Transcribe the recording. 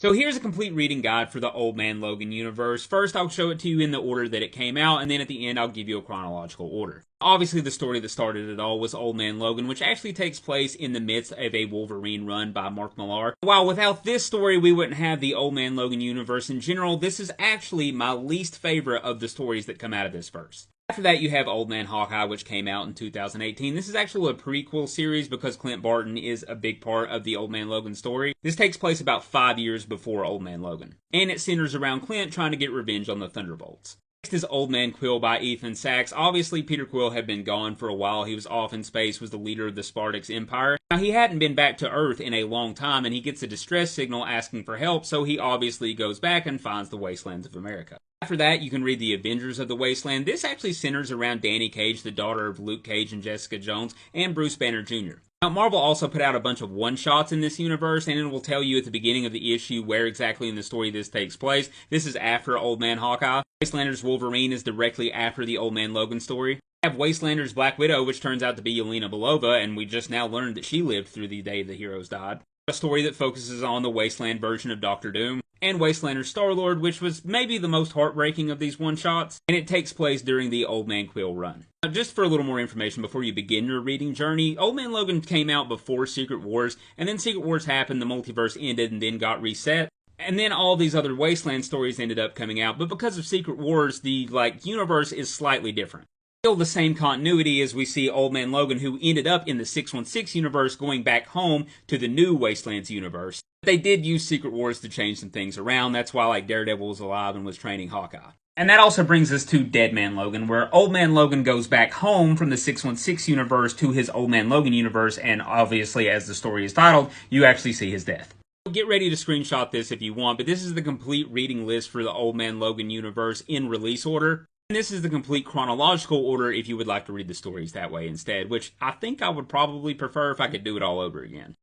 So here's a complete reading guide for the Old Man Logan universe. First, I'll show it to you in the order that it came out, and then at the end, I'll give you a chronological order. Obviously, the story that started it all was Old Man Logan, which actually takes place in the midst of a Wolverine run by Mark Millar. While without this story, we wouldn't have the Old Man Logan universe in general, this is actually my least favorite of the stories that come out of this verse. After that, you have Old Man Hawkeye, which came out in 2018. This is actually a prequel series because Clint Barton is a big part of the Old Man Logan story. This takes place about 5 years before Old Man Logan, and it centers around Clint trying to get revenge on the Thunderbolts. Next is Old Man Quill by Ethan Sachs. Obviously, Peter Quill had been gone for a while. He was off in space, was the leader of the Spartax Empire. Now, he hadn't been back to Earth in a long time, and he gets a distress signal asking for help, so he obviously goes back and finds the Wastelands of America. After that, you can read The Avengers of the Wasteland. This actually centers around Danny Cage, the daughter of Luke Cage and Jessica Jones, and Bruce Banner Jr. Now, Marvel also put out a bunch of one-shots in this universe, and it will tell you at the beginning of the issue where exactly in the story this takes place. This is after Old Man Hawkeye. Wastelanders Wolverine is directly after the Old Man Logan story. We have Wastelanders Black Widow, which turns out to be Yelena Belova, and we just now learned that she lived through the day the heroes died. A story that focuses on the Wasteland version of Doctor Doom. And Wastelanders Star-Lord, which was maybe the most heartbreaking of these one-shots, and it takes place during the Old Man Quill run. Now, just for a little more information before you begin your reading journey, Old Man Logan came out before Secret Wars, and then Secret Wars happened, the multiverse ended, and then got reset. And then all these other Wasteland stories ended up coming out, but because of Secret Wars, the, universe is slightly different. Still the same continuity as we see Old Man Logan, who ended up in the 616 universe going back home to the new Wastelands universe. They did use Secret Wars to change some things around. That's why Daredevil was alive and was training Hawkeye. And that also brings us to Dead Man Logan, where Old Man Logan goes back home from the 616 universe to his Old Man Logan universe, and obviously, as the story is titled, you actually see his death. Get ready to screenshot this if you want, but this is the complete reading list for the Old Man Logan universe in release order. And this is the complete chronological order if you would like to read the stories that way instead, which I think I would probably prefer if I could do it all over again.